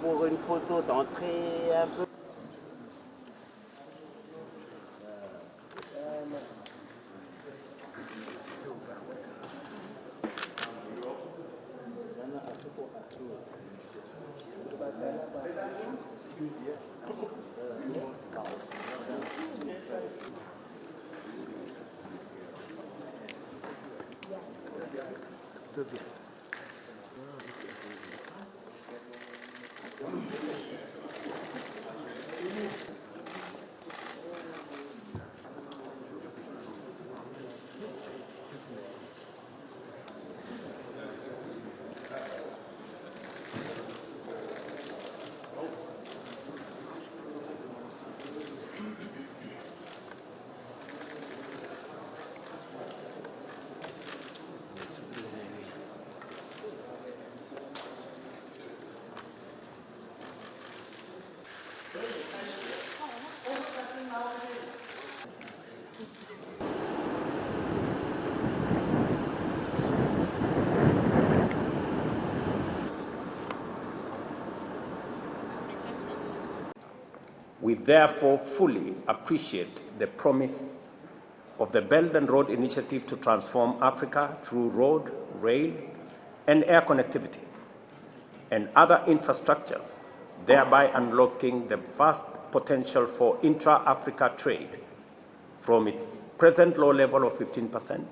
Pour une photo d'entrée un peu. We therefore fully appreciate the promise of the Belt and Road Initiative to transform Africa through road, rail, and air connectivity and other infrastructures, thereby unlocking the vast potential for intra-Africa trade from its present low level of 15%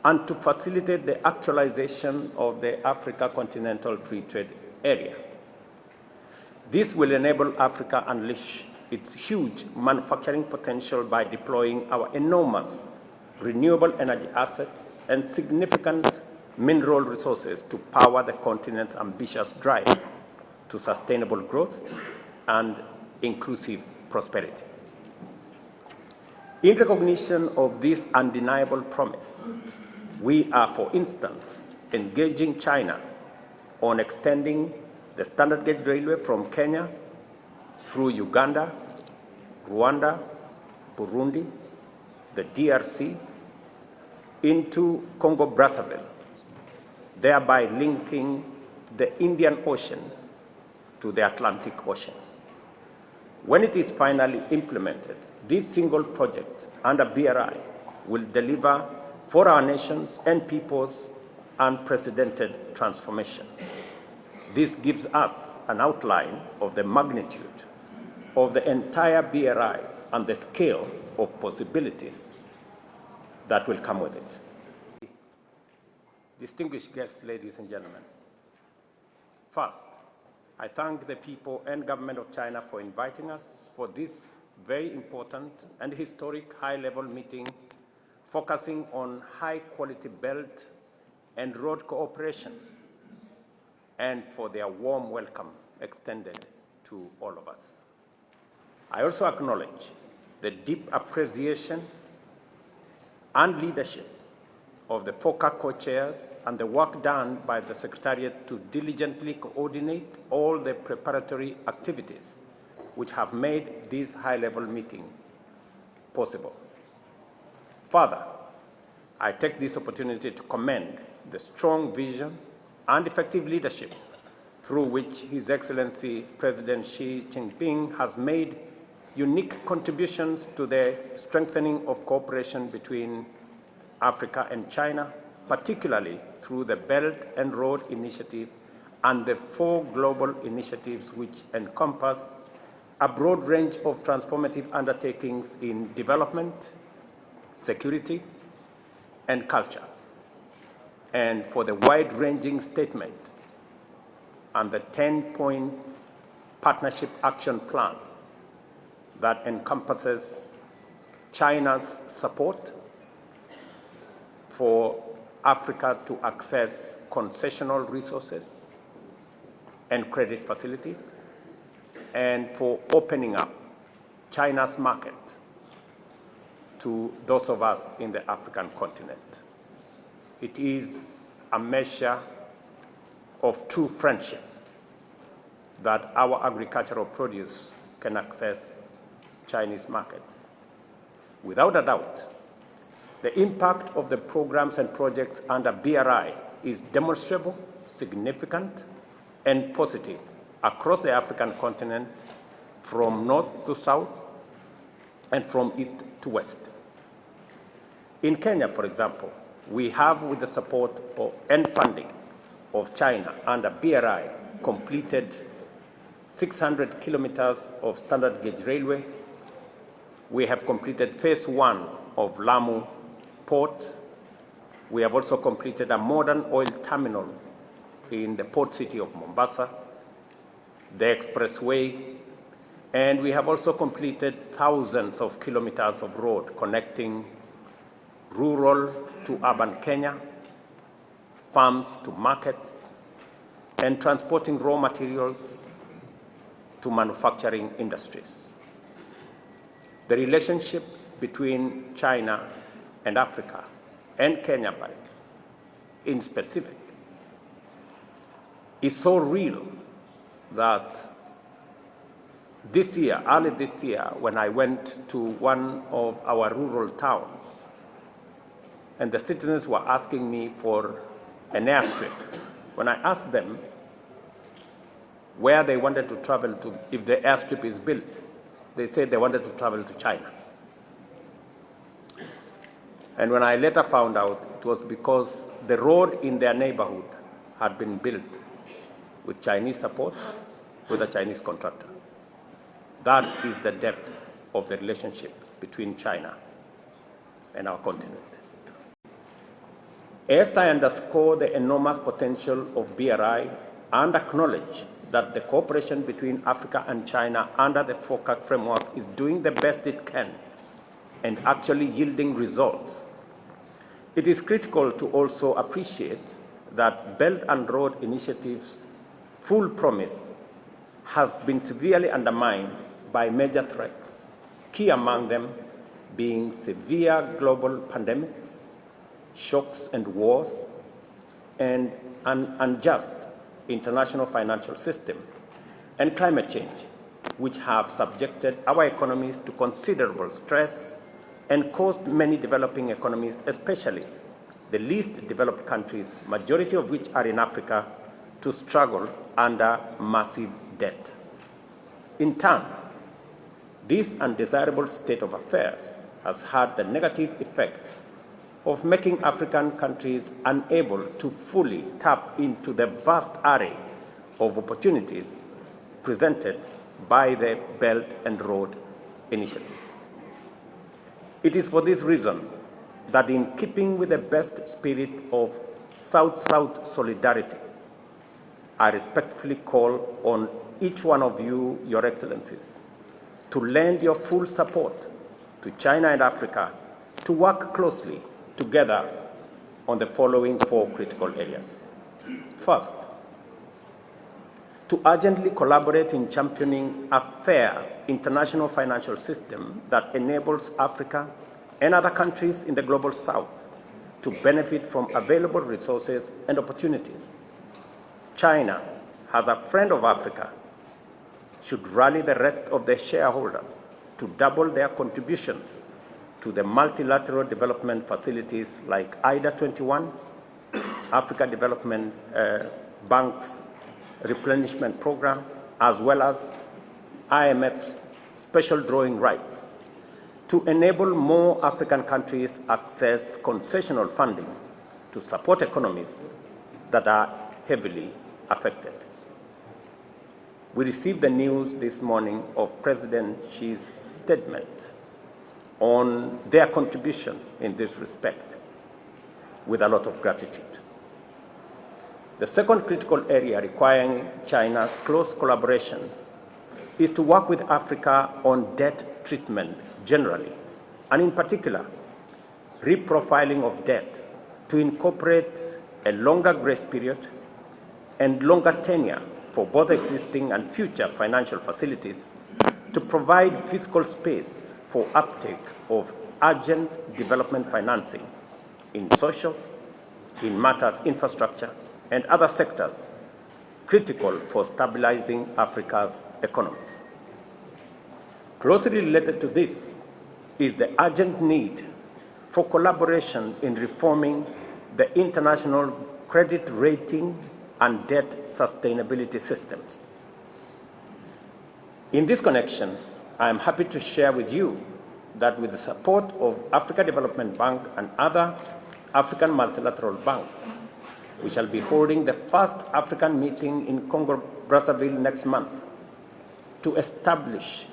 and to facilitate the actualization of the Africa Continental Free Trade Area. This will enable Africa to unleash its huge manufacturing potential by deploying our enormous renewable energy assets and significant mineral resources to power the continent's ambitious drive to sustainable growth and inclusive prosperity. In recognition of this undeniable promise, we are, for instance, engaging China on extending the standard gauge railway from Kenya through Uganda, Rwanda, Burundi, the DRC, into Congo-Brazzaville, thereby linking the Indian Ocean to the Atlantic Ocean. When it is finally implemented, this single project under BRI will deliver for our nations and peoples unprecedented transformation. This gives us an outline of the magnitude of the entire BRI and the scale of possibilities that will come with it. Distinguished guests, ladies and gentlemen, first, I thank the people and government of China for inviting us for this very important and historic high-level meeting focusing on high-quality belt and road cooperation, and for their warm welcome extended to all of us. I also acknowledge the deep appreciation and leadership of the FOCA co-chairs and the work done by the Secretariat to diligently coordinate all the preparatory activities which have made this high-level meeting possible. Further, I take this opportunity to commend the strong vision and effective leadership through which His Excellency President Xi Jinping has made unique contributions to the strengthening of cooperation between Africa and China, particularly through the Belt and Road Initiative and the 4 global initiatives which encompass a broad range of transformative undertakings in development, security, and culture, and for the wide-ranging statement and the 10-point partnership action plan that encompasses China's support for Africa to access concessional resources and credit facilities, and for opening up China's market to those of us in the African continent. It is a measure of true friendship that our agricultural produce can access Chinese markets. Without a doubt, the impact of the programs and projects under BRI is demonstrable, significant, and positive across the African continent, from north to south and from east to west. In Kenya, for example, we have, with the support and funding of China under BRI, completed 600 kilometers of standard gauge railway. We have completed phase 1 of Lamu Port. We have also completed a modern oil terminal in the port city of Mombasa, the expressway, and we have also completed thousands of kilometers of road connecting rural to urban Kenya, farms to markets, and transporting raw materials to manufacturing industries. The relationship between China and Africa, and Kenya in specific, is so real that this year, early this year, when I went to one of our rural towns, and the citizens were asking me for an airstrip, when I asked them where they wanted to travel to if the airstrip is built, they said they wanted to travel to China. And when I later found out, it was because the road in their neighborhood had been built with Chinese support, with a Chinese contractor. That is the depth of the relationship between China and our continent. As I underscore the enormous potential of BRI and acknowledge that the cooperation between Africa and China under the FOCAC framework is doing the best it can and actually yielding results, it is critical to also appreciate that Belt and Road Initiative's full promise has been severely undermined by major threats, key among them being severe global pandemics, shocks and wars, and an unjust international financial system, and climate change, which have subjected our economies to considerable stress and caused many developing economies, especially the least developed countries, majority of which are in Africa, to struggle under massive debt. In turn, this undesirable state of affairs has had the negative effect of making African countries unable to fully tap into the vast array of opportunities presented by the Belt and Road Initiative. It is for this reason that, in keeping with the best spirit of South-South solidarity, I respectfully call on each one of you, Your Excellencies, to lend your full support to China and Africa to work closely together on the following 4 critical areas. First, to urgently collaborate in championing a fair international financial system that enables Africa and other countries in the global south to benefit from available resources and opportunities. China, as a friend of Africa, should rally the rest of the shareholders to double their contributions to the multilateral development facilities like IDA 21, Africa Development Bank's replenishment program, as well as IMF's special drawing rights, to enable more African countries access concessional funding to support economies that are heavily affected. We received the news this morning of President Xi's statement on their contribution in this respect with a lot of gratitude. The second critical area requiring China's close collaboration is to work with Africa on debt treatment generally, and in particular, reprofiling of debt to incorporate a longer grace period and longer tenure for both existing and future financial facilities to provide fiscal space for uptake of urgent development financing in social, in matters infrastructure, and other sectors critical for stabilizing Africa's economies. Closely related to this is the urgent need for collaboration in reforming the international credit rating and debt sustainability systems. In this connection, I am happy to share with you that with the support of Africa Development Bank and other African multilateral banks, we shall be holding the first African meeting in Congo-Brazzaville next month to establish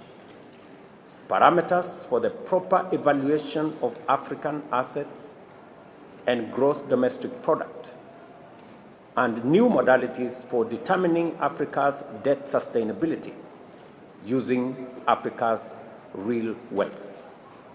parameters for the proper evaluation of African assets and gross domestic product, and new modalities for determining Africa's debt sustainability using Africa's real wealth.